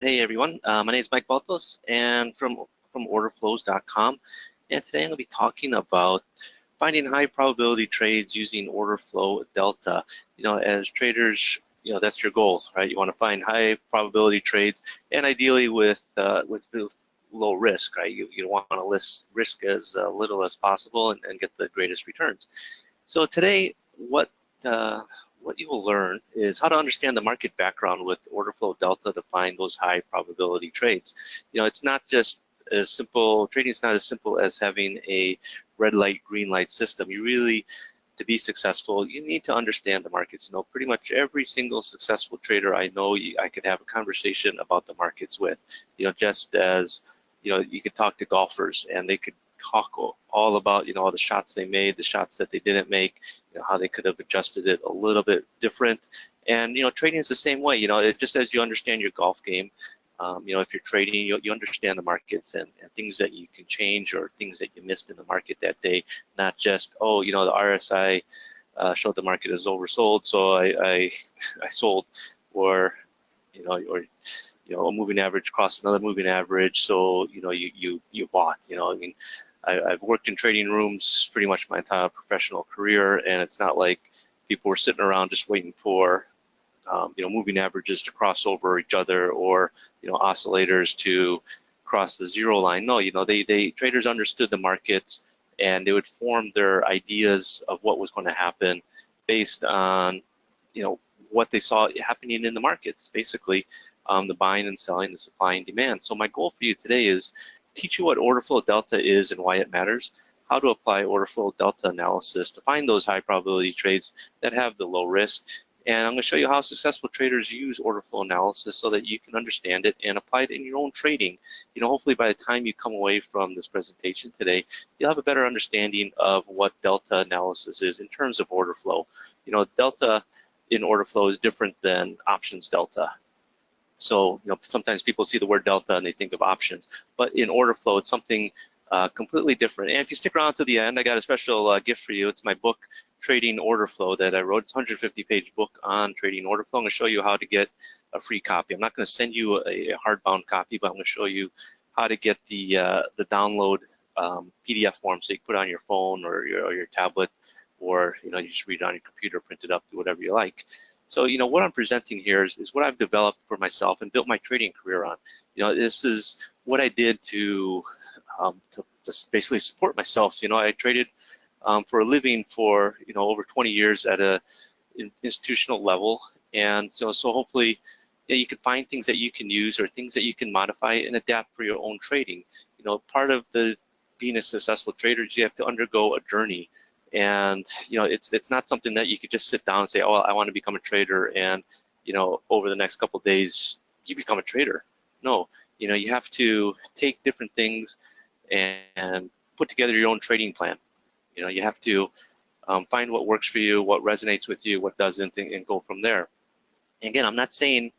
Hey everyone, my name is Mike Valtos and from orderflows.com, and today I'm going to be talking about finding high probability trades using order flow delta. As traders, that's your goal, right? You want to find high probability trades, and ideally with low risk, right? You want to list risk as little as possible and get the greatest returns. So today, what you will learn is how to understand the market background with order flow delta to find those high probability trades. It's not just as simple, trading is not as simple as having a red light, green light system. You really, to be successful, you need to understand the markets. Pretty much every single successful trader I know, I could have a conversation about the markets with. Just as, you could talk to golfers and they could talk all about all the shots they made, the shots that they didn't make, how they could have adjusted it a little bit different. And trading is the same way. Just as you understand your golf game, if you're trading, you understand the markets and things that you can change or things that you missed in the market that day. Not just the RSI showed the market is oversold, so I sold, or a moving average crossed another moving average, so you bought. I've worked in trading rooms pretty much my entire professional career, and it's not like people were sitting around just waiting for moving averages to cross over each other, or oscillators to cross the zero line. No, they traders understood the markets, and they would form their ideas of what was going to happen based on what they saw happening in the markets, basically the buying and selling, the supply and demand. So my goal for you today is teach you what order flow delta is and why it matters, how to apply order flow delta analysis to find those high probability trades that have the low risk. And I'm going to show you how successful traders use order flow analysis so that you can understand it and apply it in your own trading. Hopefully by the time you come away from this presentation today, you'll have a better understanding of what delta analysis is in terms of order flow. Delta in order flow is different than options delta. So sometimes people see the word delta and they think of options, but in order flow it's something completely different. And if you stick around to the end, I got a special gift for you. It's my book, Trading Order Flow, that I wrote. It's a 150-page book on trading order flow. I'm going to show you how to get a free copy. I'm not going to send you a hardbound copy, but I'm going to show you how to get the download PDF form, so you can put it on your phone or your tablet, or you just read it on your computer, print it up, do whatever you like. So what I'm presenting here is what I've developed for myself and built my trading career on. This is what I did to basically support myself. I traded for a living for over 20 years at a institutional level, and so hopefully you can find things that you can use or things that you can modify and adapt for your own trading. Part of being a successful trader is you have to undergo a journey. And it's not something that you could just sit down and say, oh, I want to become a trader, and over the next couple of days you become a trader. No, you have to take different things and put together your own trading plan. You have to find what works for you, what resonates with you, what doesn't, and go from there. And again, I'm not saying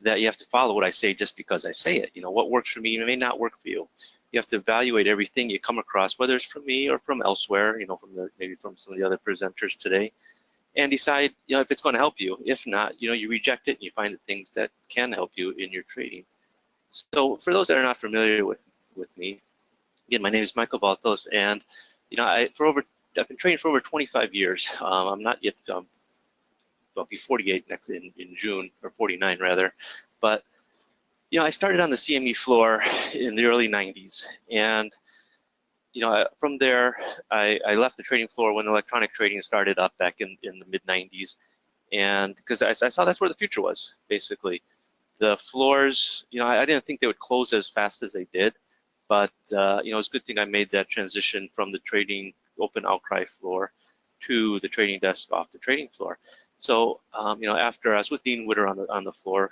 that you have to follow what I say just because I say it. What works for me may not work for you. You have to evaluate everything you come across, whether it's from me or from elsewhere, maybe from some of the other presenters today, and decide, if it's going to help you. If not, you reject it and you find the things that can help you in your trading. So for those that are not familiar with me, again, my name is Michael Valtos, and I've been trading for over 25 years. I'm not yet. I'll be 48 next in June, or 49 rather, but I started on the CME floor in the early 90s, and from there I left the trading floor when electronic trading started up back in the mid 90s, and because I saw that's where the future was. Basically, the floors, I didn't think they would close as fast as they did, but it's a good thing I made that transition from the trading open outcry floor to the trading desk off the trading floor. So after I was with Dean Witter on the floor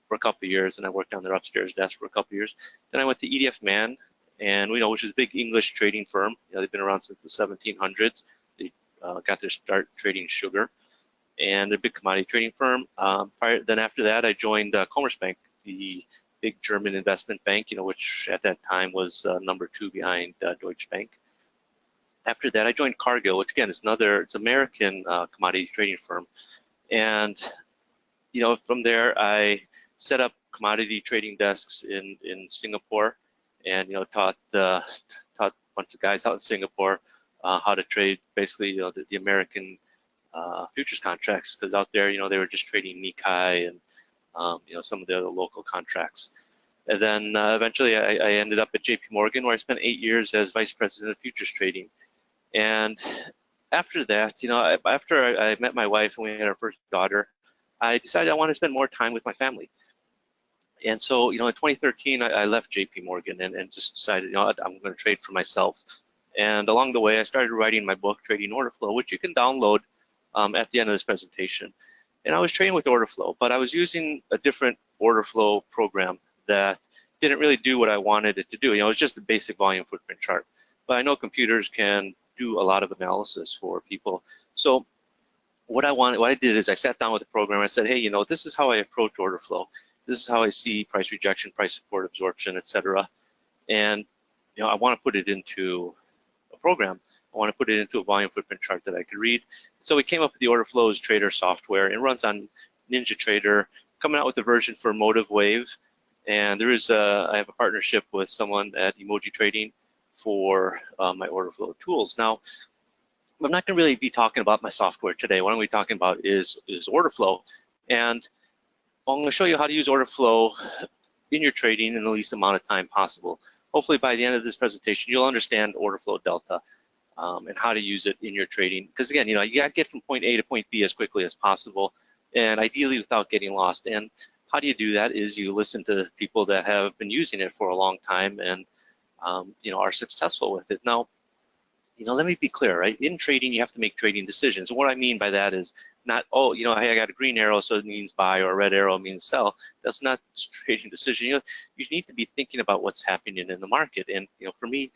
for a couple of years, and I worked on their upstairs desk for a couple of years. Then I went to EDF Mann, and which is a big English trading firm. They've been around since the 1700s. They got their start trading sugar, and they're a big commodity trading firm. Then after that, I joined Commerzbank, the big German investment bank, which at that time was number 2 behind Deutsche Bank. After that, I joined Cargill, which again is it's American commodity trading firm, and from there I set up commodity trading desks in Singapore, and taught a bunch of guys out in Singapore how to trade basically the American futures contracts, because out there they were just trading Nikkei and some of the other local contracts. And then eventually I ended up at JP Morgan, where I spent 8 years as vice president of futures trading. And after that, after I met my wife and we had our first daughter, I decided I wanted to spend more time with my family. And so, in 2013, I left JP Morgan and just decided, I'm going to trade for myself. And along the way, I started writing my book, Trading Order Flow, which you can download at the end of this presentation. And I was trading with order flow, but I was using a different order flow program that didn't really do what I wanted it to do. It was just a basic volume footprint chart. But I know computers can do a lot of analysis for people. So what I did is I sat down with the program. I said, hey, this is how I approach order flow. This is how I see price rejection, price support, absorption, etc. And I want to put it into a program. I want to put it into a volume footprint chart that I could read. So we came up with the Order Flows Trader software. It runs on NinjaTrader, coming out with a version for Motive Wave. And I have a partnership with someone at Emoji Trading for my order flow tools. Now, I'm not going to really be talking about my software today. What I'm going to be talking about is order flow. And I'm going to show you how to use order flow in your trading in the least amount of time possible. Hopefully by the end of this presentation, you'll understand order flow delta and how to use it in your trading. Because again, you got to get from point A to point B as quickly as possible, and ideally without getting lost. And how do you do that is you listen to people that have been using it for a long time and are successful with it. Now, let me be clear, right? In trading, you have to make trading decisions. And what I mean by that is not, hey, I got a green arrow, so it means buy, or a red arrow means sell. That's not a trading decision. You need to be thinking about what's happening in the market. And for me,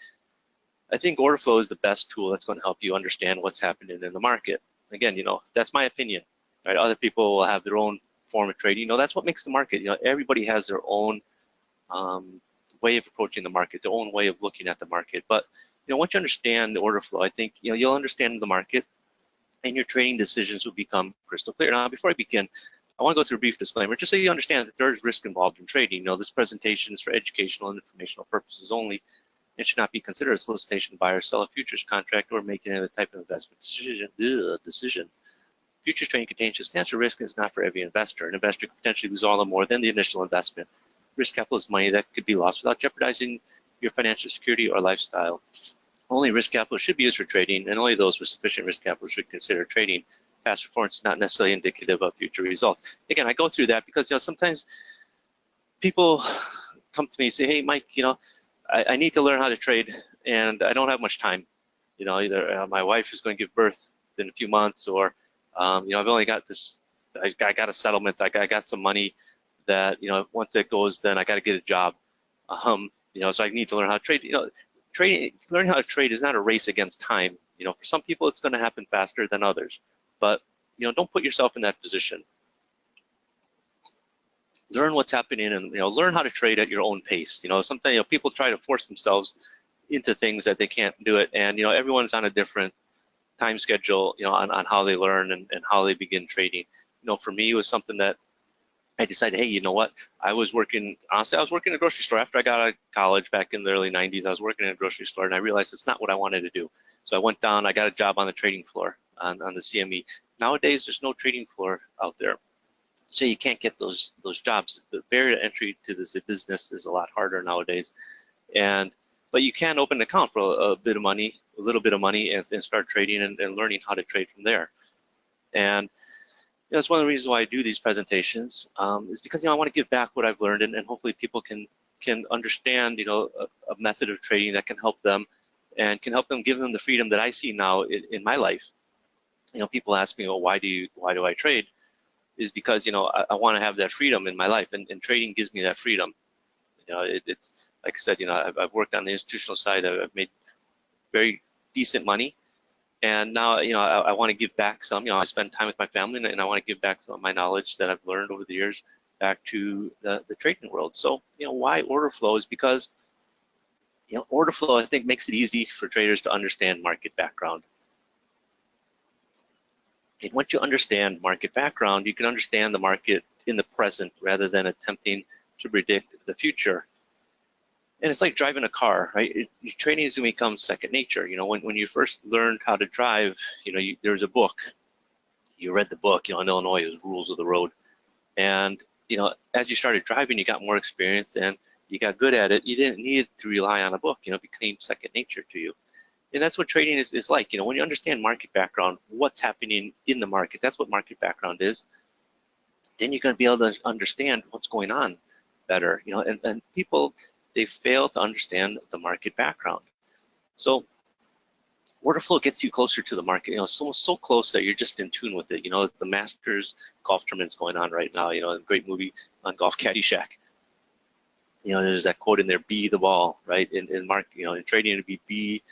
I think order flow is the best tool that's going to help you understand what's happening in the market. Again, that's my opinion, right? Other people will have their own form of trading. That's what makes the market. Everybody has their own way of approaching the market, their own way of looking at the market. But once you understand the order flow, I think you'll understand the market, and your trading decisions will become crystal clear. Now, before I begin, I want to go through a brief disclaimer, just so you understand that there is risk involved in trading. This presentation is for educational and informational purposes only, and should not be considered a solicitation to buy or sell a futures contract or make any other type of investment decision. Futures trading contains substantial risk and is not for every investor. An investor could potentially lose all or more than the initial investment. Risk capital is money that could be lost without jeopardizing your financial security or lifestyle. Only risk capital should be used for trading, and only those with sufficient risk capital should consider trading. Past performance is not necessarily indicative of future results. Again, I go through that because sometimes people come to me and say, hey, Mike, I need to learn how to trade, and I don't have much time. Either my wife is going to give birth in a few months, or I've only got this. I got a settlement. I got some money that once it goes, then I got to get a job. So I need to learn how to trade. Learning how to trade is not a race against time. For some people, it's going to happen faster than others. But don't put yourself in that position. Learn what's happening, and learn how to trade at your own pace. Sometimes people try to force themselves into things that they can't do it, and everyone's on a different time schedule. On how they learn and how they begin trading. For me, it was something that I decided, hey, what? Honestly, I was working in a grocery store after I got out of college back in the early 90s. I was working in a grocery store, and I realized it's not what I wanted to do. So I went down, I got a job on the trading floor on the CME. Nowadays, there's no trading floor out there. So you can't get those jobs. The barrier to entry to this business is a lot harder nowadays. But you can open an account for a little bit of money, and start trading and learning how to trade from there. And that's one of the reasons why I do these presentations, is because I want to give back what I've learned, and hopefully people can understand a method of trading that can help them, and can help them, give them the freedom that I see now in my life. People ask me, well, why do I trade? Is because I want to have that freedom in my life, and trading gives me that freedom. It's like I said, I've worked on the institutional side. I've made very decent money. And now, I want to give back some. I spend time with my family, and I want to give back some of my knowledge that I've learned over the years back to the trading world. So, why order flow is because, order flow, I think, makes it easy for traders to understand market background. And once you understand market background, you can understand the market in the present rather than attempting to predict the future. And it's like driving a car, right? Trading is going to become second nature. You know, when you first learned how to drive, you know, there was a book. You read the book, you know, in Illinois, it was Rules of the Road. And, you know, as you started driving, you got more experience and you got good at it. You didn't need to rely on a book, you know, it became second nature to you. And that's what trading is like. You know, when you understand market background, what's happening in the market, that's what market background is, then you're going to be able to understand what's going on better. You know, and people, they fail to understand the market background. So order flow gets you closer to the market. You know, so close that you're just in tune with it. You know, the Masters golf tournament's going on right now. You know, a great movie on golf, Caddyshack. You know, there's that quote in there: "Be the ball," right? In market, you know, in trading, it'd be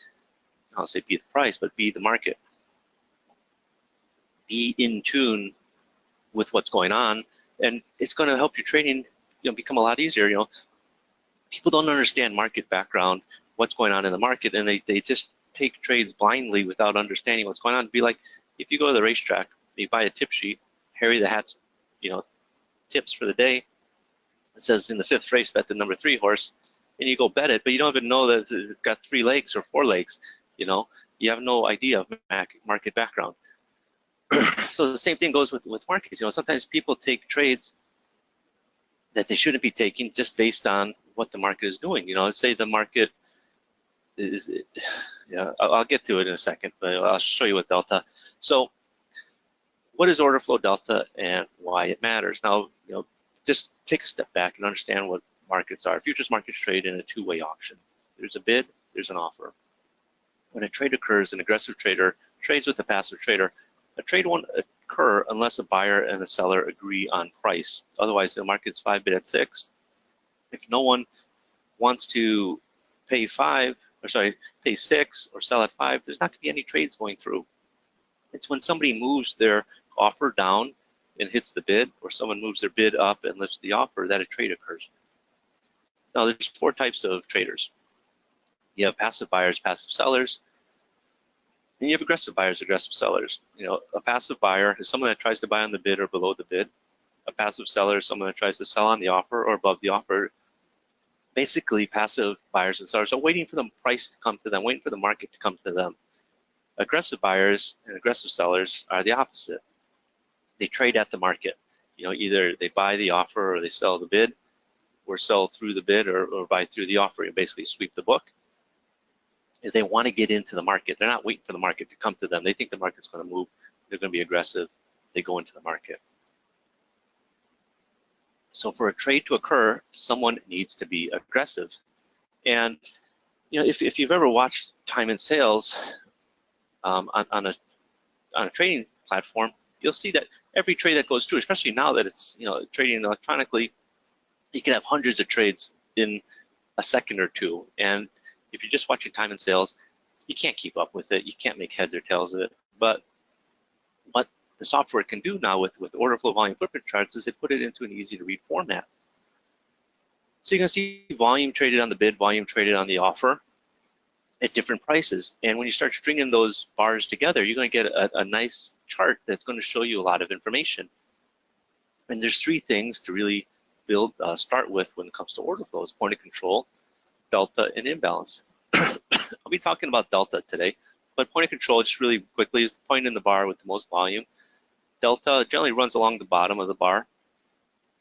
I don't say be the price, but be the market. Be in tune with what's going on, and it's going to help your trading, you know, become a lot easier. You know, people don't understand market background, what's going on in the market, and they just take trades blindly without understanding what's going on. It'd be like if you go to the racetrack, you buy a tip sheet, Harry the Hat's, you know, tips for the day. It says in the 5th race, bet the number 3 horse, and you go bet it, but you don't even know that it's got 3 legs or 4 legs. You know, you have no idea of market background. So the same thing goes with markets. You know, sometimes people take trades that they shouldn't be taking just based on what the market is doing. You know, let's say the market is, yeah, I'll get to it in a second, but I'll show you what delta. So what is order flow delta and why it matters? Now, you know, just take a step back and understand what markets are. Futures markets trade in a two-way auction. There's a bid, there's an offer. When a trade occurs, an aggressive trader trades with a passive trader. A trade won't occur unless a buyer and a seller agree on price. Otherwise, the market's 5 bid at 6. If no one wants to pay 6 or sell at 5, there's not going to be any trades going through. It's when somebody moves their offer down and hits the bid, or someone moves their bid up and lifts the offer, that a trade occurs. Now, there's 4 types of traders. You have passive buyers, passive sellers, and you have aggressive buyers, aggressive sellers. You know, a passive buyer is someone that tries to buy on the bid or below the bid. A passive seller is someone that tries to sell on the offer or above the offer. Basically, passive buyers and sellers are waiting for the price to come to them, waiting for the market to come to them. Aggressive buyers and aggressive sellers are the opposite. They trade at the market. You know, either they buy the offer or they sell the bid, or sell through the bid or buy through the offer. You basically sweep the book. If they want to get into the market, they're not waiting for the market to come to them. They think the market's going to move. They're going to be aggressive. They go into the market. So for a trade to occur, someone needs to be aggressive. And you know, if you've ever watched time and sales on a trading platform, you'll see that every trade that goes through, especially now that it's, you know, trading electronically, you can have hundreds of trades in a second or two. And if you're just watching time and sales, you can't keep up with it. You can't make heads or tails of it. But what the software can do now with order flow volume footprint charts is they put it into an easy to read format. So you're going to see volume traded on the bid, volume traded on the offer at different prices. And when you start stringing those bars together, you're going to get a nice chart that's going to show you a lot of information. And there's 3 things to really start with when it comes to order flows: point of control, delta, and imbalance. I'll be talking about delta today, but point of control, just really quickly, is the point in the bar with the most volume. Delta generally runs along the bottom of the bar,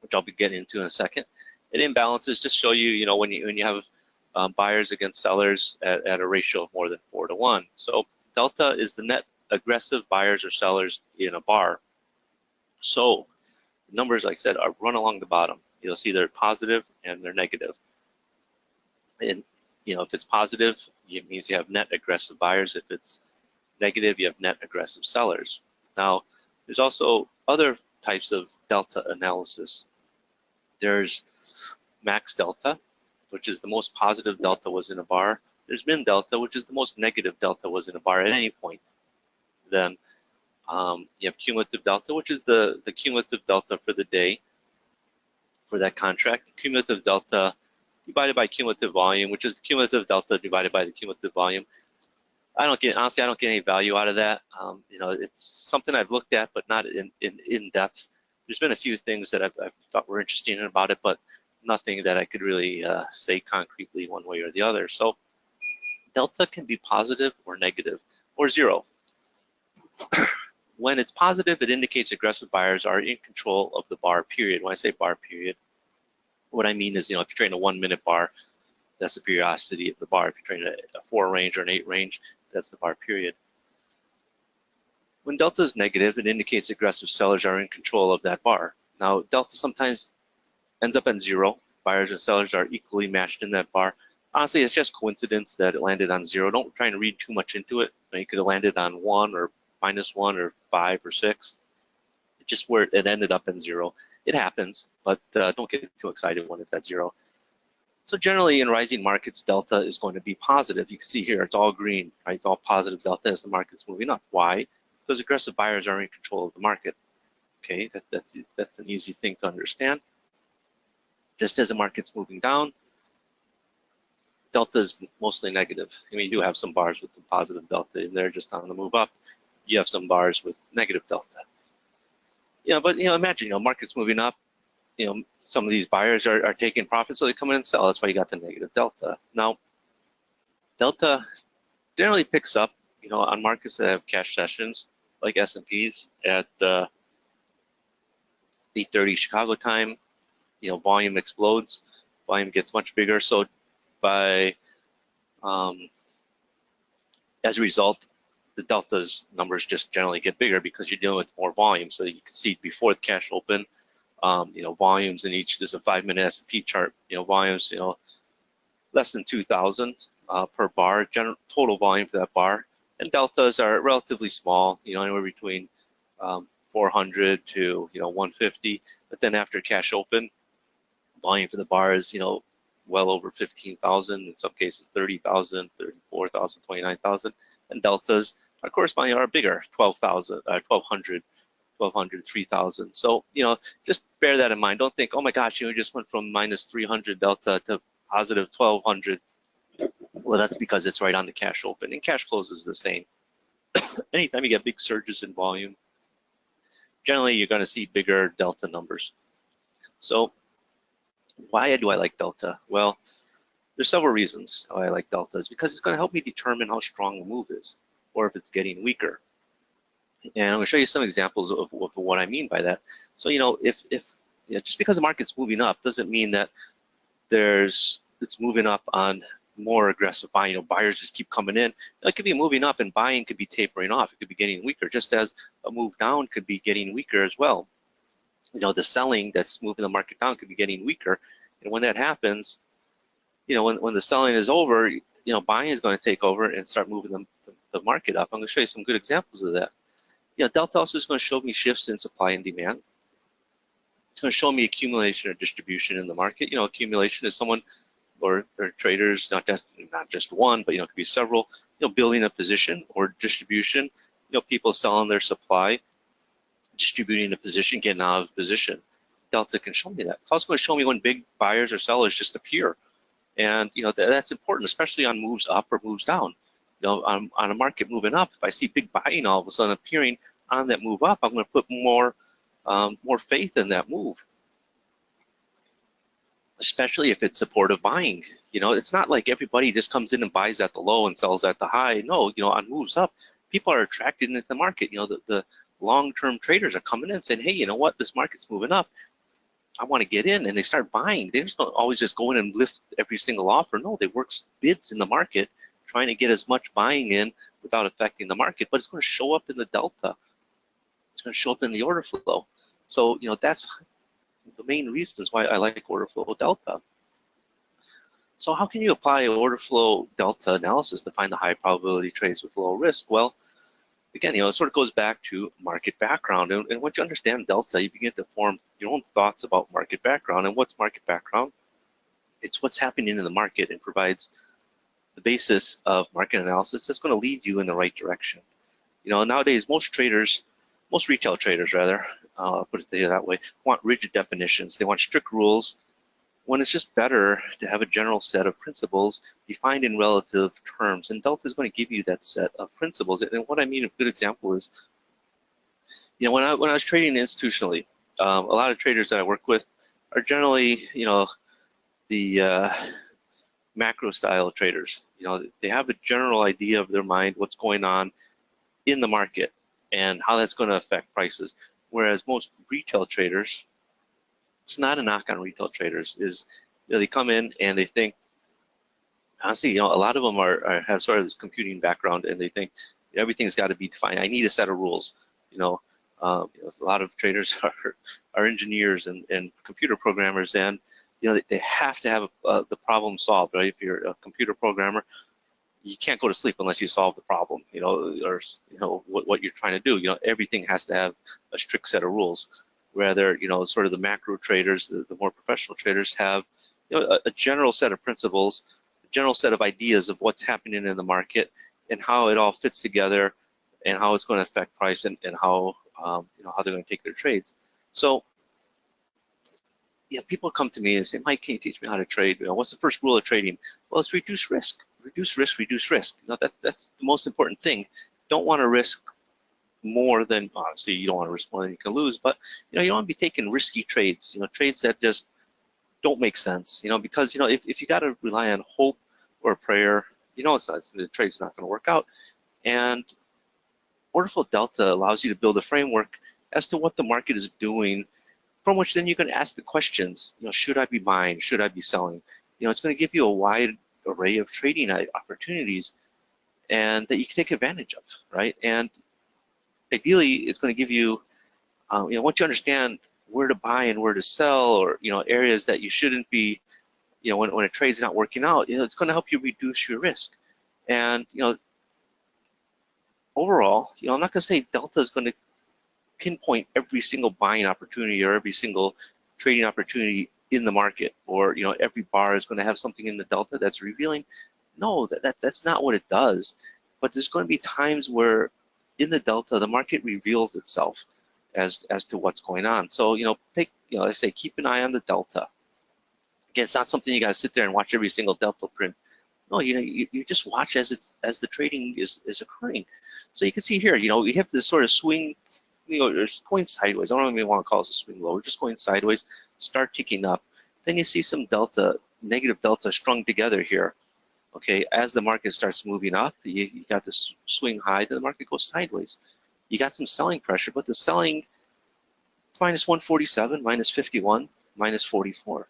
which I'll be getting into in a second. And imbalances just show you, you know, when you have buyers against sellers at a ratio of more than 4 to 1. So delta is the net aggressive buyers or sellers in a bar. So the numbers, like I said, are run along the bottom. You'll see they're positive and they're negative. And you know, if it's positive, it means you have net aggressive buyers. If it's negative, you have net aggressive sellers. Now, there's also other types of delta analysis. There's max delta, which is the most positive delta was in a bar. There's min delta, which is the most negative delta was in a bar at any point. Then you have cumulative delta, which is the cumulative delta for the day for that contract. Cumulative delta divided by cumulative volume, which is the cumulative delta divided by the cumulative volume. Honestly, I don't get any value out of that. You know, it's something I've looked at, but not in depth. There's been a few things that I've thought were interesting about it, but nothing that I could really say concretely one way or the other. So delta can be positive or negative or zero. When it's positive, it indicates aggressive buyers are in control of the bar period. When I say bar period, what I mean is, if you're trading a 1 minute bar, that's the periodicity of the bar. If you're trading a 4 range or an 8 range, that's the bar period. When delta is negative, it indicates aggressive sellers are in control of that bar. Now, delta sometimes ends up at zero. Buyers and sellers are equally matched in that bar. Honestly, it's just coincidence that it landed on zero. Don't try and read too much into it. You could have landed on 1 or -1 or 5 or 6. It's just where it ended up in zero. It happens, but don't get too excited when it's at zero. So generally in rising markets, delta is going to be positive. You can see here, it's all green, right? It's all positive delta as the market's moving up. Why? Because aggressive buyers are in control of the market. Okay, that's an easy thing to understand. Just as the market's moving down, delta is mostly negative. I mean, you do have some bars with some positive delta in there just on the move up. You have some bars with negative delta. But imagine, market's moving up, some of these buyers are taking profit, so they come in and sell. That's why you got the negative delta. Now, delta generally picks up, on markets that have cash sessions, like S&Ps at 8:30 Chicago time. Volume explodes, volume gets much bigger. So by as a result, the delta's numbers just generally get bigger because you're dealing with more volume. So you can see before the cash open, volumes in each. There's a 5-minute S&P chart. Volumes, less than 2,000 per bar. Total volume for that bar, and deltas are relatively small. Anywhere between 400 to 150. But then after cash open, volume for the bar is well over 15,000. In some cases, 30,000, 34,000, 29,000, and deltas are corresponding are bigger, 12,000, 1,200. 1,200, 3,000. So, just bear that in mind. Don't think, oh my gosh, just went from -300 delta to positive 1,200. Well, that's because it's right on the cash open, and cash close is the same. Anytime you get big surges in volume, generally you're going to see bigger delta numbers. So, why do I like delta? Well, there's several reasons why I like delta. It's because it's going to help me determine how strong the move is, or if it's getting weaker. And I'm going to show you some examples of what I mean by that. So, if just because the market's moving up doesn't mean that it's moving up on more aggressive buying. Buyers just keep coming in. It could be moving up and buying could be tapering off. It could be getting weaker, just as a move down could be getting weaker as well. The selling that's moving the market down could be getting weaker. And when that happens, when the selling is over, buying is going to take over and start moving the market up. I'm going to show you some good examples of that. Delta also is going to show me shifts in supply and demand. It's going to show me accumulation or distribution in the market. Accumulation is someone or traders, not just one, but it could be several, building a position, or distribution, people selling their supply, distributing a position, getting out of position. Delta can show me that. It's also going to show me when big buyers or sellers just appear, and that's important, especially on moves up or moves down. On a market moving up, if I see big buying all of a sudden appearing on that move up, I'm going to put more faith in that move, especially if it's supportive buying. It's not like everybody just comes in and buys at the low and sells at the high. No, on moves up, people are attracted into the market. The long-term traders are coming in and saying, hey, you know what, this market's moving up. I want to get in, and they start buying. They just don't always just go in and lift every single offer. No, they work bids in the market, trying to get as much buying in without affecting the market, but it's going to show up in the delta. It's going to show up in the order flow. So, that's the main reasons why I like order flow delta. So how can you apply order flow delta analysis to find the high probability trades with low risk? Well, again, it sort of goes back to market background. And once you understand delta, you begin to form your own thoughts about market background. And what's market background? It's what's happening in the market, and provides the basis of market analysis that's going to lead you in the right direction. Nowadays, most retail traders rather, put it that way, want rigid definitions. They want strict rules, when it's just better to have a general set of principles defined in relative terms. And delta is going to give you that set of principles. And what I mean, a good example is, when I was trading institutionally, a lot of traders that I work with are generally, the macro style traders. You know, they have a general idea of their mind, what's going on in the market and how that's going to affect prices. Whereas most retail traders, it's not a knock on retail traders, is they come in and they think, honestly, a lot of them have sort of this computing background, and they think everything's got to be defined. I need a set of rules. A lot of traders are engineers and computer programmers, and they have to have the problem solved, right? If you're a computer programmer, you can't go to sleep unless you solve the problem, or what you're trying to do. Everything has to have a strict set of rules. Rather, sort of the macro traders, the more professional traders have, a general set of principles, a general set of ideas of what's happening in the market and how it all fits together and how it's going to affect price and how how they're going to take their trades. So yeah, people come to me and say, Mike, can you teach me how to trade? What's the first rule of trading? Well, it's reduce risk. Reduce risk, reduce risk. That's the most important thing. Don't want to risk more than, obviously you don't want to risk more than you can lose, but you don't want to be taking risky trades, trades that just don't make sense, because if you got to rely on hope or prayer, the trade's not going to work out. And order flow delta allows you to build a framework as to what the market is doing, from which then you can ask the questions, should I be buying, should I be selling? It's going to give you a wide array of trading opportunities and that you can take advantage of, right? And ideally, it's going to give you, once you understand where to buy and where to sell, or areas that you shouldn't be, when a trade's not working out, it's going to help you reduce your risk. And overall, I'm not going to say Delta is going to pinpoint every single buying opportunity or every single trading opportunity in the market, or every bar is going to have something in the Delta that's revealing. No, that's not what it does. But there's going to be times where in the Delta the market reveals itself as to what's going on. So I say keep an eye on the Delta. Again, it's not something you got to sit there and watch every single Delta print. No, you just watch as the trading is occurring. So you can see here, we have this sort of swing, it's going sideways. I don't even want to call this a swing low. We're just going sideways, start ticking up. Then you see some delta, negative delta strung together here. Okay, as the market starts moving up, you got this swing high, then the market goes sideways. You got some selling pressure, but the selling, it's minus 147, minus 51, minus 44.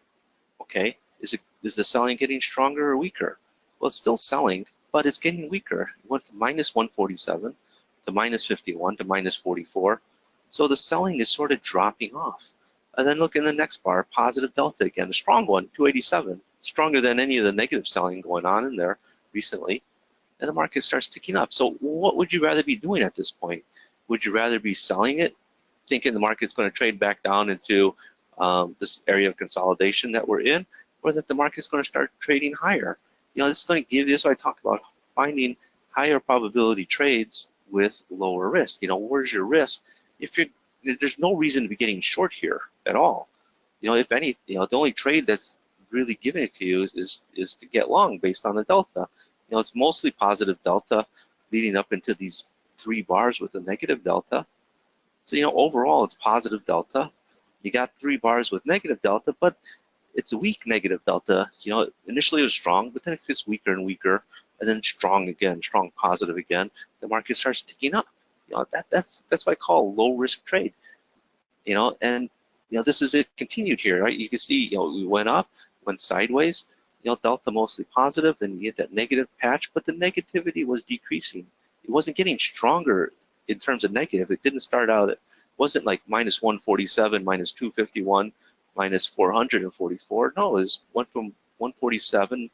Okay, is the selling getting stronger or weaker? Well, it's still selling, but it's getting weaker. It went from minus 147 to minus 51 to minus 44. So the selling is sort of dropping off. And then look in the next bar, positive delta again, a strong one, 287, stronger than any of the negative selling going on in there recently. And the market starts ticking up. So what would you rather be doing at this point? Would you rather be selling it, thinking the market's going to trade back down into this area of consolidation that we're in, or that the market's going to start trading higher? This is going to give you, this is what I talked about, finding higher probability trades with lower risk. Where's your risk? There's no reason to be getting short here at all. If any, the only trade that's really giving it to you is to get long based on the delta. It's mostly positive delta leading up into these 3 bars with a negative delta. So overall it's positive delta. You got 3 bars with negative delta, but it's a weak negative delta. Initially it was strong, but then it gets weaker and weaker, and then strong again, strong positive again. The market starts ticking up. That's what I call a low risk trade. And this is it continued here, right? You can see, we went up, went sideways. Delta mostly positive, then you get that negative patch, but the negativity was decreasing. It wasn't getting stronger in terms of negative. It didn't start out, it wasn't like minus 147, minus 251, minus 444. No, it went from 147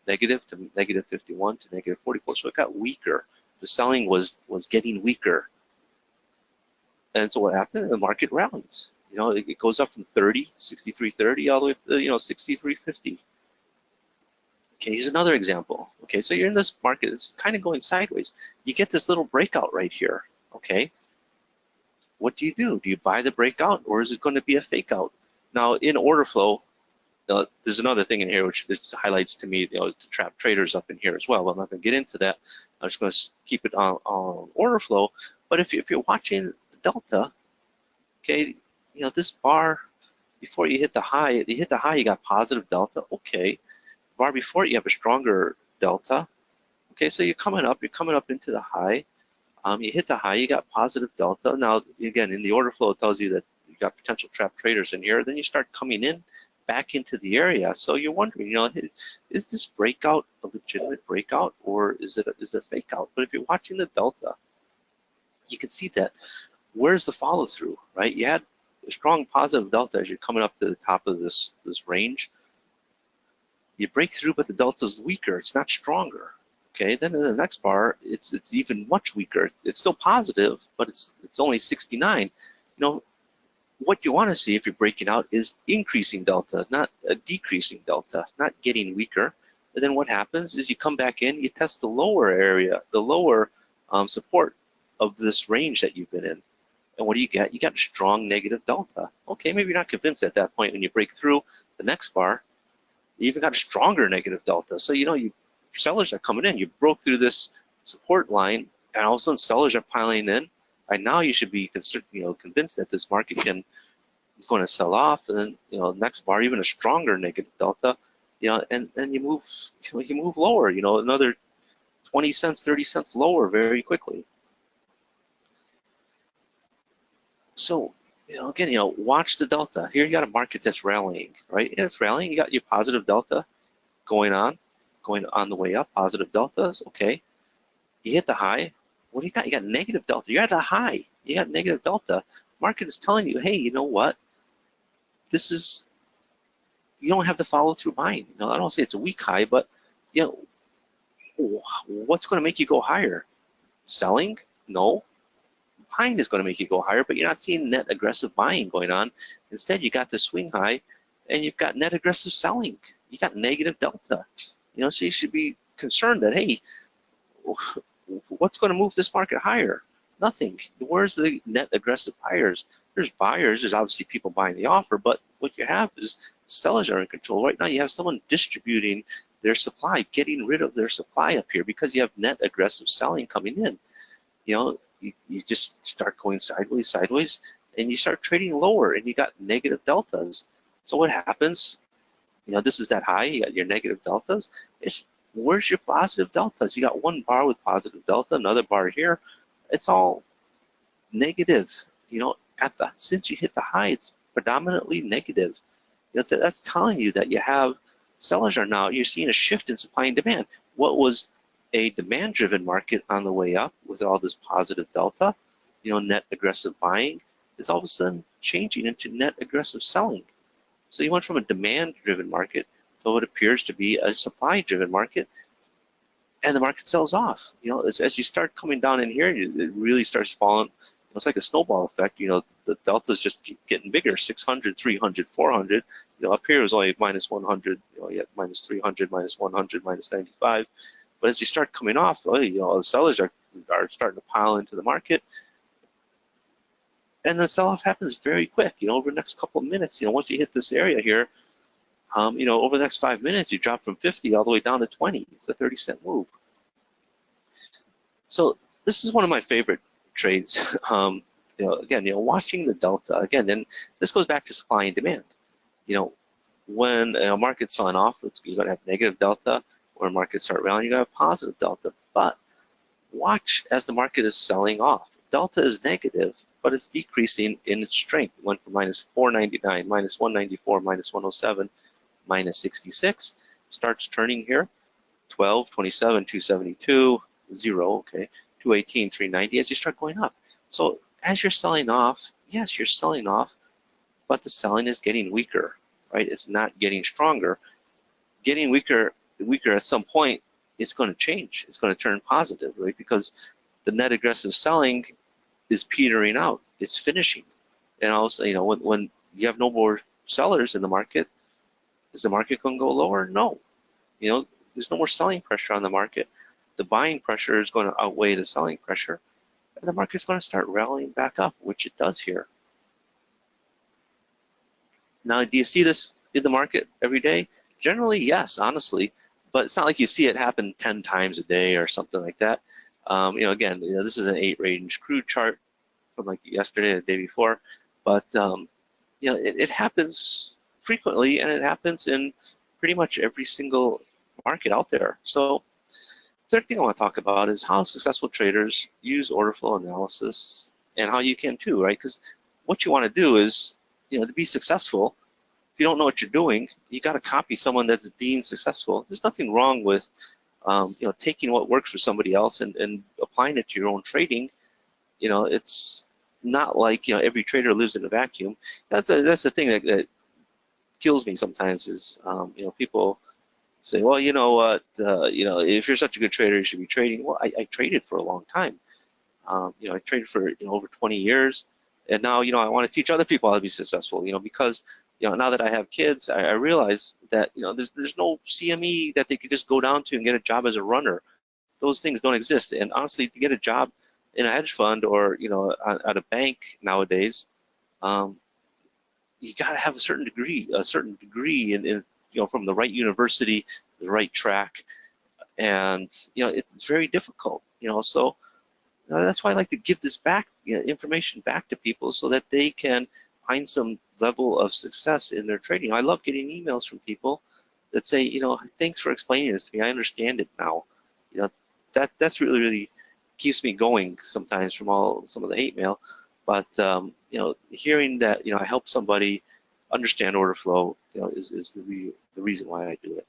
negative to negative 51 to negative 44. So it got weaker. The selling was getting weaker. And so what happened? The market rallies. It goes up from 30, 63.30 all the way up to 63.50. Okay, here's another example. Okay, so you're in this market, it's kind of going sideways. You get this little breakout right here. Okay, what do? Do you buy the breakout, or is it going to be a fake out? Now in order flow, there's another thing in here which highlights to me, to trap traders up in here as well. I'm not going to get into that. I'm just going to keep it on order flow. But if you're watching the delta, okay, this bar before you hit the high, you got positive delta. Okay, bar before it, you have a stronger delta. Okay, so you're coming up into the high. You hit the high, you got positive delta. Now, again, in the order flow, it tells you that you got potential trap traders in here. Then you start coming in back into the area. So you're wondering, you know, is this breakout a legitimate breakout, or is it a fake out? But if you're watching the delta, you can see that where's the follow through, right? You had a strong positive delta as you're coming up to the top of this range. You break through, but the delta is weaker. It's not stronger. Okay, then in the next bar, it's even much weaker. It's still positive, but it's only 69. You know, what you want to see if you're breaking out is increasing delta, not a decreasing delta, not getting weaker. And then what happens is you come back in, you test the lower area, the lower support of this range that you've been in. And what do you get? You got a strong negative delta. Okay, maybe you're not convinced at that point when you break through the next bar. You even got a stronger negative delta. So, you know, sellers are coming in. You broke through this support line, and all of a sudden sellers are piling in. And now you should be convinced that this market is going to sell off, and then, you know, next bar even a stronger negative delta, you know, and you move lower, you know, another 20 cents, 30 cents lower very quickly. So, you know, again, you know, watch the delta. Here you got a market that's rallying, right? And it's rallying. You got your positive delta going on the way up. Positive deltas, okay. You hit the high. What do you got? You got negative delta. You're at the high. You got negative delta. Market is telling you, hey, you know what? You don't have the follow through buying. You know, I don't say it's a weak high, but you know, what's going to make you go higher? Selling? No. Buying is going to make you go higher, but you're not seeing net aggressive buying going on. Instead, you got the swing high, and you've got net aggressive selling. You got negative delta. You know, so you should be concerned that, hey, what's going to move this market higher? Nothing. Where's the net aggressive buyers? There's buyers. There's obviously people buying the offer, but what you have is sellers are in control. Right now, you have someone distributing their supply, getting rid of their supply up here because you have net aggressive selling coming in. You know, you just start going sideways, and you start trading lower, and you got negative deltas. So what happens? You know, this is that high. You got your negative deltas. Where's your positive deltas? You got one bar with positive delta, another bar here. It's all negative. You know, since you hit the high, it's predominantly negative. You know, that's telling you that you have sellers you're seeing a shift in supply and demand. What was a demand-driven market on the way up with all this positive delta, you know, net aggressive buying, is all of a sudden changing into net aggressive selling. So you went from a demand-driven market to what appears to be a supply-driven market, and the market sells off. You know, as you start coming down in here, it really starts falling. It's like a snowball effect. You know, the deltas just keep getting bigger: 600, 300, 400. You know, up here it was only minus 100. You know, you had minus 300, minus 100, minus 95. But as you start coming off, you know, the sellers are starting to pile into the market, and the sell-off happens very quick. You know, over the next couple of minutes, you know, once you hit this area here, you know, over the next 5 minutes, you drop from 50 all the way down to 20. It's a 30-cent move. So this is one of my favorite trades. You know, again, you know, watching the delta again, and this goes back to supply and demand. You know, when a market's selling off, you're going to have negative delta. Or markets start rallying, you're going to have positive delta. But watch as the market is selling off. Delta is negative, but it's decreasing in its strength. It went from minus 499, minus 194, minus 107, minus 66. Starts turning here. 12, 27, 272, 0, okay, 218, 390 as you start going up. So as you're selling off, yes, you're selling off, but the selling is getting weaker, right? It's not getting stronger. Getting weaker at some point, it's going to change. It's going to turn positive, right? Because the net aggressive selling is petering out. It's finishing. And also, you know, when you have no more sellers in the market, is the market going to go lower? No. You know, there's no more selling pressure on the market. The buying pressure is going to outweigh the selling pressure, and the market's going to start rallying back up, which it does here. Now, do you see this in the market every day? Generally, yes, honestly, but it's not like you see it happen 10 times a day or something like that. You know, again, you know, this is an 8-range crude chart from like yesterday or the day before, but it happens frequently, and it happens in pretty much every single market out there. So third thing I want to talk about is how successful traders use order flow analysis, and how you can too, right? Because what you want to do is, to be successful, if you don't know what you're doing, you got to copy someone that's being successful. There's nothing wrong with, taking what works for somebody else and applying it to your own trading. It's not like, every trader lives in a vacuum. That's the thing that kills me sometimes is, people say, well, you know what, if you're such a good trader, you should be trading. Well, I traded for a long time. I traded for over 20 years, and now I want to teach other people how to be successful. Because now that I have kids, I realize that there's no CME that they could just go down to and get a job as a runner. Those things don't exist. And honestly, to get a job in a hedge fund or at a bank nowadays, you got to have a certain degree in from the right university, the right track, and it's very difficult. So that's why I like to give this back, information back to people so that they can find some level of success in their trading. I love getting emails from people that say, thanks for explaining this to me. I understand it now. That's really keeps me going sometimes from some of the hate mail. But hearing that I help somebody understand order flow, is the reason why I do it.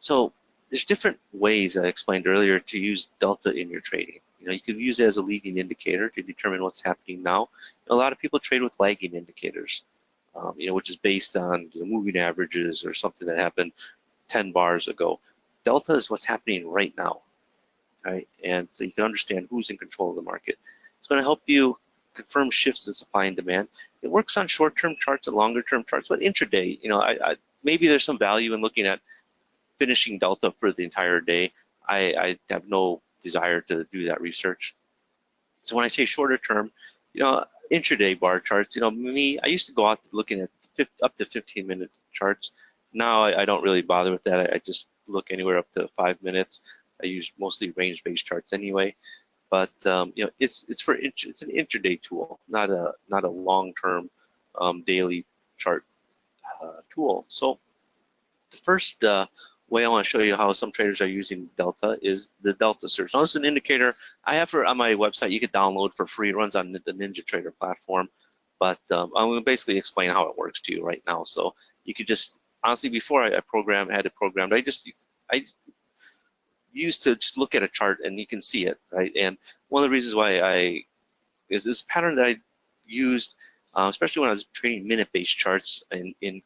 So there's different ways I explained earlier to use delta in your trading. You could use it as a leading indicator to determine what's happening now. A lot of people trade with lagging indicators, which is based on moving averages or something that happened 10 bars ago. Delta is what's happening right now, right? And so you can understand who's in control of the market. It's going to help you confirm shifts in supply and demand. It works on short-term charts and longer-term charts, but intraday, maybe there's some value in looking at finishing delta for the entire day. I have no desire to do that research. So when I say shorter term, intraday bar charts, I used to go out looking at up to 15-minute charts. Now I don't really bother with that. I just look anywhere up to 5 minutes. I use mostly range-based charts anyway. But it's an intraday tool, not a long-term daily chart tool. So the first way I want to show you how some traders are using delta is the delta search. Now this is an indicator I have on my website. You can download for free. It runs on the NinjaTrader platform. But I'm going to basically explain how it works to you right now. So you could just, honestly, before I had it programmed, I used to just look at a chart and you can see it, right? And one of the reasons why is this pattern that I used, especially when I was trading minute-based charts in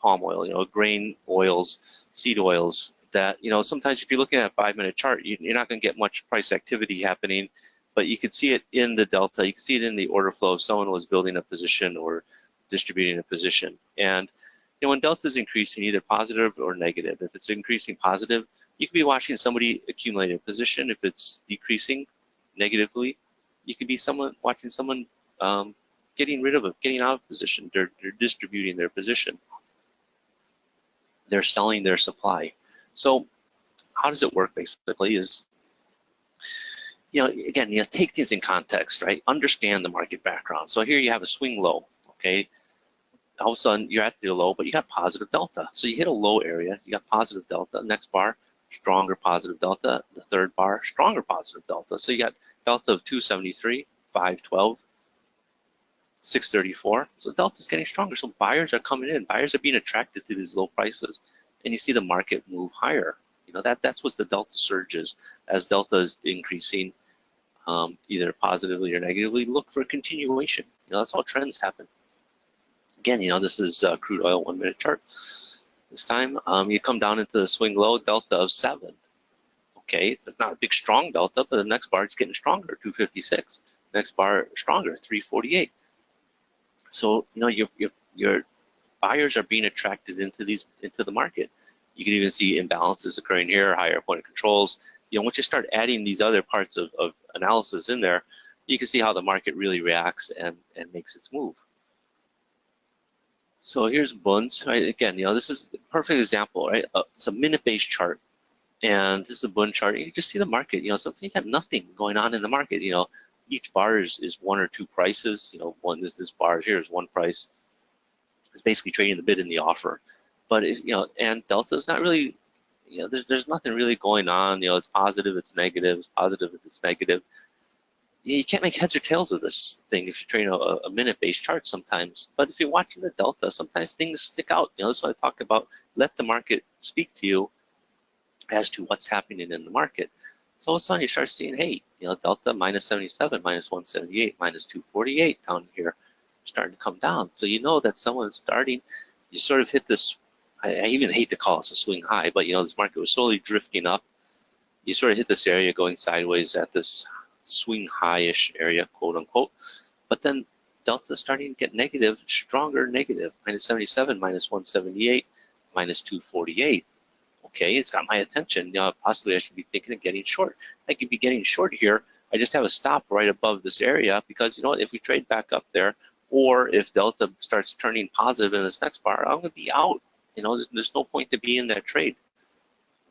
palm oil, grain oils, seed oils, that sometimes if you're looking at a 5-minute chart, you're not going to get much price activity happening, but you can see it in the delta. You can see it in the order flow if someone was building a position or distributing a position. And when delta is increasing, either positive or negative. If it's increasing positive, you could be watching somebody accumulate a position. If it's decreasing negatively, you could be watching someone getting out of position. They're distributing their position. They're selling their supply. So how does it work basically is, again, take things in context, right? Understand the market background. So here you have a swing low, okay? All of a sudden you're at the low, but you got positive delta. So you hit a low area, you got positive delta. Next bar, stronger positive delta. The third bar, stronger positive delta. So you got delta of 273, 512, 634. So delta's getting stronger. So buyers are coming in. Buyers are being attracted to these low prices, and you see the market move higher. That's what the delta surge is. As delta is increasing, either positively or negatively, look for a continuation. That's how trends happen. Again, this is crude oil 1-minute chart. This time, you come down into the swing low, delta of 7. Okay, it's not a big strong delta, but the next bar is getting stronger, 256. Next bar stronger, 348. So your buyers are being attracted into the market. You can even see imbalances occurring here, higher point of controls. Once you start adding these other parts of analysis in there, you can see how the market really reacts and makes its move. So here's Bunds, right? Again, this is a perfect example, right? It's a minute-based chart, and this is a Bund chart. You just see the market. Something, you got nothing going on in the market. each bar is one or two prices. You know, one is this bar here is one price. It's basically trading the bid and the offer. But if, you know, and delta's not really, you know, there's nothing really going on. You know, it's positive, it's negative, it's positive, it's negative. You can't make heads or tails of this thing if you're trading a minute-based chart sometimes. But if you're watching the delta, sometimes things stick out. You know, that's what I talk about. Let the market speak to you as to what's happening in the market. So all of a sudden you start seeing, hey, you know, delta minus 77, minus 178, minus 248 down here, starting to come down. So you know that someone's starting. You sort of hit this. I even hate to call this a swing high, but you know, this market was slowly drifting up. You sort of hit this area going sideways at this swing high-ish area, quote unquote. But then delta starting to get negative, stronger negative, minus 77, minus 178, minus 248. Okay, it's got my attention. You know, possibly I should be thinking of getting short. I could be getting short here. I just have a stop right above this area because, you know, if we trade back up there, or if delta starts turning positive in this next bar, I'm going to be out. You know, there's no point to be in that trade.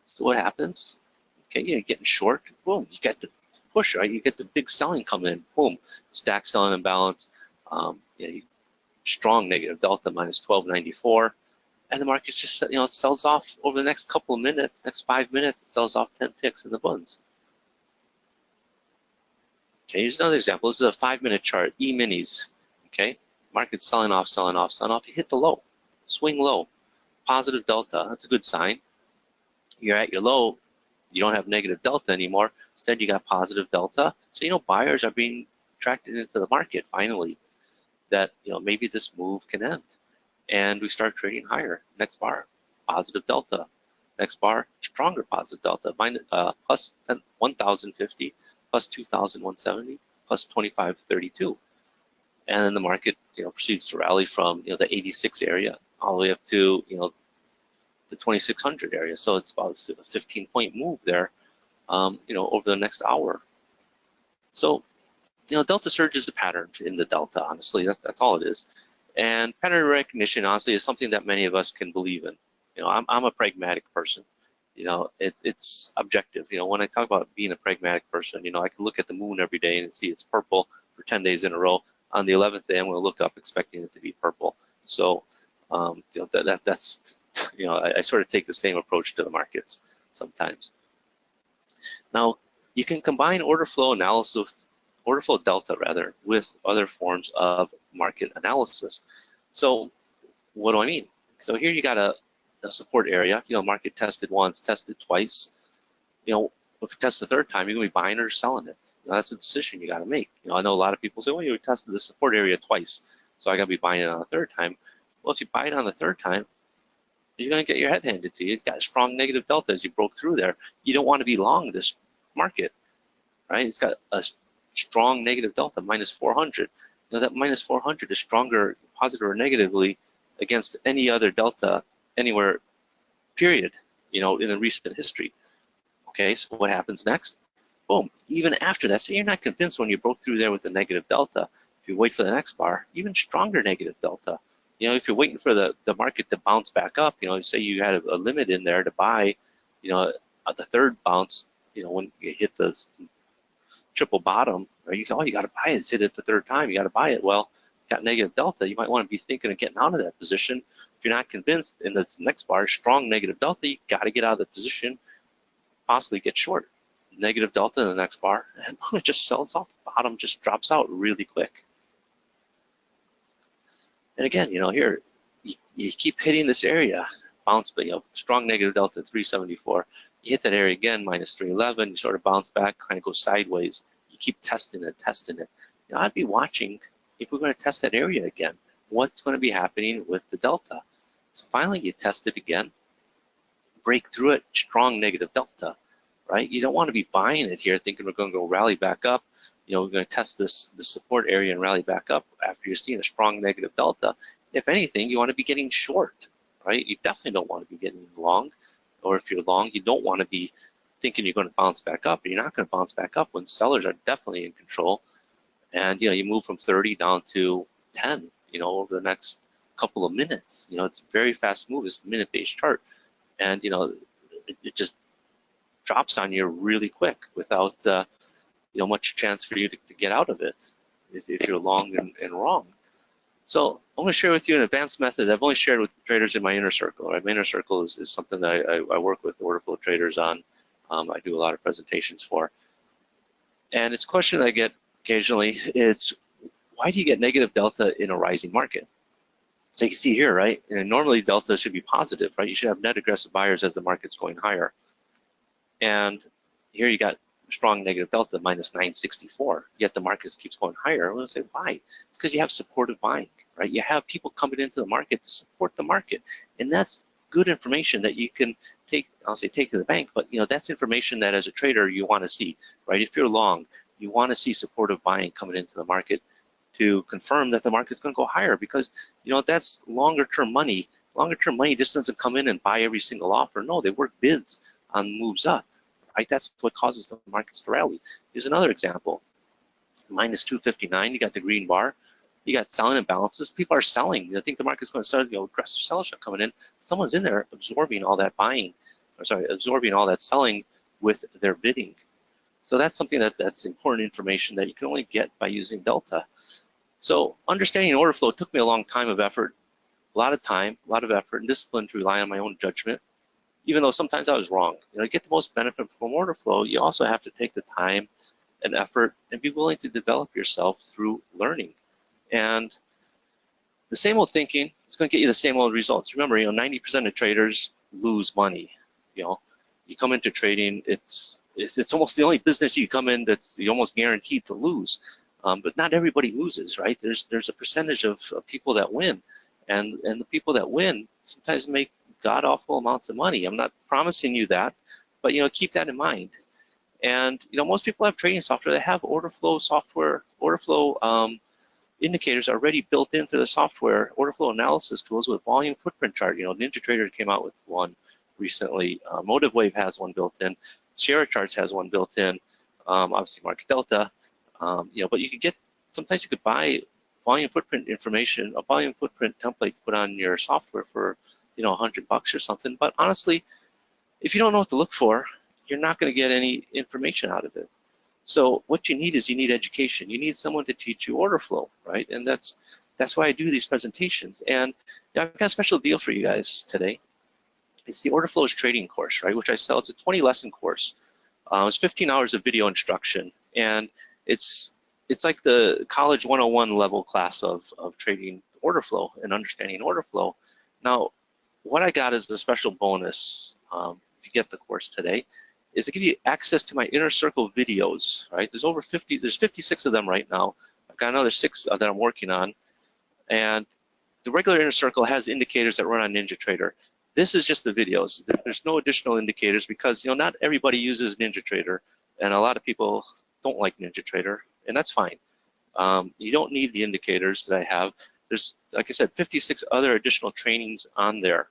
So what happens? Okay, you're getting short. Boom, you get the push, right? You get the big selling coming in. Boom, stack selling imbalance. You know, strong negative delta minus 1294. And the market just, you know, sells off over the next couple of minutes, next 5 minutes, it sells off 10 ticks in the buns. Okay, here's another example. This is a 5-minute chart, E-minis. Okay, market's selling off, selling off, selling off. You hit the low, swing low, positive delta. That's a good sign. You're at your low, you don't have negative delta anymore. Instead, you got positive delta. So, you know, buyers are being attracted into the market finally. That, you know, maybe this move can end. And we start trading higher. Next bar, positive delta. Next bar, stronger positive delta, plus 1,050, plus 2,170, plus 2,532. And then the market, you know, proceeds to rally from, you know, the 86 area all the way up to, you know, the 2,600 area. So it's about a 15-point move there, you know, over the next hour. So, you know, delta surge is a pattern in the delta, honestly. That's all it is. And pattern recognition, honestly, is something that many of us can believe in. You know, I'm a pragmatic person. You know, it's objective. You know, when I talk about being a pragmatic person, you know, I can look at the moon every day and see it's purple for 10 days in a row. On the 11th day, I'm going to look up expecting it to be purple. So, you know, that's, you know, I sort of take the same approach to the markets sometimes. Now, you can combine order flow analysis, order flow delta rather, with other forms of market analysis. So what do I mean? So here you got a support area. You know, market tested once, tested twice. You know, if you test the third time, you're going to be buying or selling it. Now, that's a decision you got to make. You know, I know a lot of people say, well, you tested the support area twice, so I got to be buying it on the third time. Well, if you buy it on the third time, you're going to get your head handed to you. It's got a strong negative delta as you broke through there. You don't want to be long this market, right? It's got a strong negative delta, minus 400. You know, that minus 400 is stronger, positive or negatively, against any other delta anywhere, period, you know, in the recent history. Okay, so what happens next? Boom, even after that, so you're not convinced when you broke through there with the negative delta. If you wait for the next bar, even stronger negative delta. You know, if you're waiting for the market to bounce back up, you know, say you had a limit in there to buy, you know, at the third bounce, you know, when you hit the triple bottom, or you go, oh, you got to buy it, it's hit it the third time, you got to buy it. Well, got negative delta, you might want to be thinking of getting out of that position. If you're not convinced in this next bar, strong negative delta, you got to get out of the position, possibly get short. Negative delta in the next bar, and it just sells off. The bottom just drops out really quick. And again, you know, here, you keep hitting this area, bounce, but, you know, strong negative delta 374. You hit that area again, minus 311, you sort of bounce back, kind of go sideways. You keep testing it, testing it. You know, I'd be watching if we're going to test that area again, what's going to be happening with the delta. So finally, you test it again, break through it, strong negative delta, right? You don't want to be buying it here thinking we're going to go rally back up. You know, we're going to test the support area and rally back up after you're seeing a strong negative delta. If anything, you want to be getting short, right? You definitely don't want to be getting long. Or if you're long, you don't want to be thinking you're going to bounce back up. You're not going to bounce back up when sellers are definitely in control. And, you know, you move from 30 down to 10, you know, over the next couple of minutes. You know, it's a very fast move. It's a minute-based chart. And, you know, it just drops on you really quick without much chance for you to get out of it if you're long and wrong. So I'm going to share with you an advanced method that I've only shared with traders in my inner circle. Right? My inner circle is something that I work with order flow traders on. I do a lot of presentations for. And it's a question that I get occasionally. It's, why do you get negative delta in a rising market? So you can see here, right? And normally delta should be positive, right? You should have net aggressive buyers as the market's going higher. And here you got strong negative delta, minus 964, yet the market keeps going higher. I'm going to say, why? It's because you have supportive buying, right? You have people coming into the market to support the market. And that's good information that you can take, I'll say take to the bank, but that's information that as a trader you want to see, right? If you're long, you want to see supportive buying coming into the market to confirm that the market's going to go higher, because that's longer term money. Longer term money just doesn't come in and buy every single offer. No, they work bids on moves up. Right, that's what causes the markets to rally. Here's another example. Minus 259, you got the green bar. You got selling imbalances. People are selling. They think the market's going to start, aggressive sellership coming in. Someone's in there absorbing all that buying, or sorry, absorbing all that selling with their bidding. So that's something that's important information that you can only get by using Delta. So understanding order flow took me a long time of effort, a lot of time, a lot of effort and discipline to rely on my own judgment. Even though sometimes I was wrong. To get the most benefit from order flow, you also have to take the time and effort and be willing to develop yourself through learning. And the same old thinking is going to get you the same old results. Remember, 90% of traders lose money. You come into trading, it's almost the only business you come in that's you're almost guaranteed to lose. But not everybody loses, right? There's a percentage of people that win, and the people that win sometimes make god-awful amounts of money. I'm not promising you that, but keep that in mind. And most people have trading software that have order flow software, order flow indicators already built into the software, order flow analysis tools with volume footprint chart. NinjaTrader came out with one recently. MotiveWave has one built in. Sierra Charts has one built in. Obviously Market Delta. But you could get, sometimes you could buy volume footprint information, a volume footprint template to put on your software for $100 or something. But honestly, if you don't know what to look for, you're not going to get any information out of it. So what you need is education. You need someone to teach you order flow, right? And that's why I do these presentations. And I've got a special deal for you guys today. It's the Order Flows trading course, right? Which I sell. It's a 20-lesson course. It's 15 hours of video instruction, and it's like the college 101 level class of trading order flow and understanding order flow. Now, what I got as a special bonus, if you get the course today, is to give you access to my inner circle videos, right? There's over 50, there's 56 of them right now. I've got another 6 that I'm working on. And the regular inner circle has indicators that run on NinjaTrader. This is just the videos. There's no additional indicators because not everybody uses NinjaTrader, and a lot of people don't like NinjaTrader, and that's fine. You don't need the indicators that I have. There's, like I said, 56 other additional trainings on there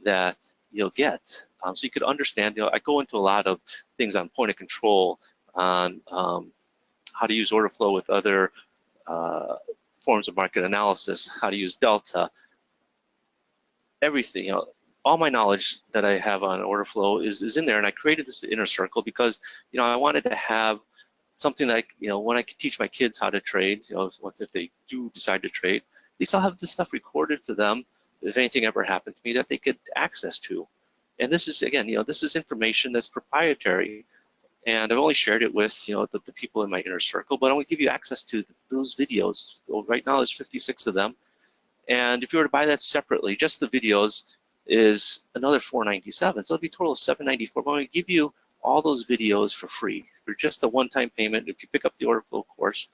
that you'll get. So you could understand, I go into a lot of things on point of control, on how to use order flow with other forms of market analysis, how to use Delta, everything. All my knowledge that I have on order flow is in there, and I created this inner circle because I wanted to have something like when I could teach my kids how to trade, if they do decide to trade, at least I'll have this stuff recorded for them if anything ever happened to me that they could access to. And this is, again, this is information that's proprietary, and I've only shared it with the people in my inner circle, but I want to give you access to those videos. Well, right now there's 56 of them, and if you were to buy that separately, just the videos is another $497, so it'll be a total of $794. But I'm going to give you all those videos for free for just a one-time payment. If you pick up the order flow course,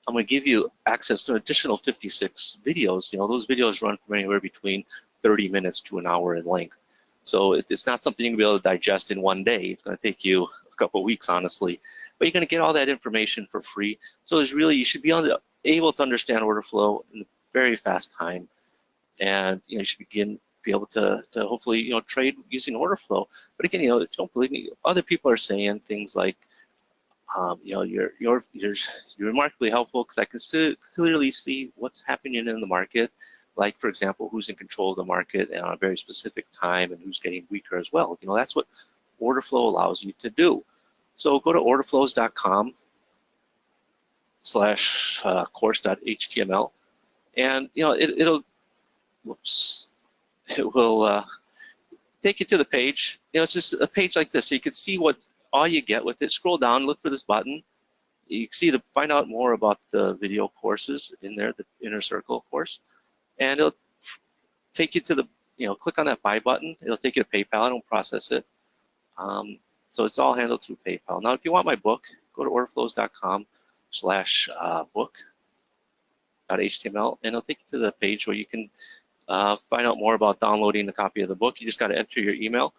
I'm going to give you access to an additional 56 videos. Those videos run from anywhere between 30 minutes to an hour in length. So it's not something you're going to be able to digest in one day. It's going to take you a couple of weeks, honestly. But you're going to get all that information for free. So it's really, you should be able to understand order flow in a very fast time. And you should be able to hopefully trade using order flow. But again, if you don't believe me, other people are saying things like, you're remarkably helpful because I can clearly see what's happening in the market. Like, for example, who's in control of the market at a very specific time and who's getting weaker as well. That's what order flow allows you to do. So go to orderflows.com/course.html, and it will take you to the page. It's just a page like this, so you can see what all you get with it. Scroll down, look for this button. You can see find out more about the video courses in there, the Inner Circle course, and it'll take you to the, click on that buy button. It'll take you to PayPal. I don't process it. So it's all handled through PayPal. Now, if you want my book, go to orderflows.com/book.html, and it'll take you to the page where you can find out more about downloading a copy of the book. You just got to enter your email,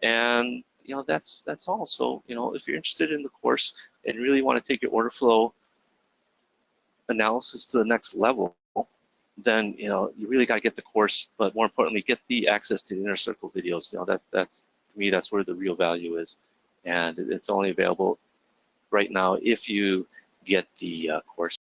and that's all. So if you're interested in the course and really want to take your order flow analysis to the next level, then you really got to get the course, but more importantly, get the access to the Inner Circle videos. That's to me, that's where the real value is, and it's only available right now if you get the course.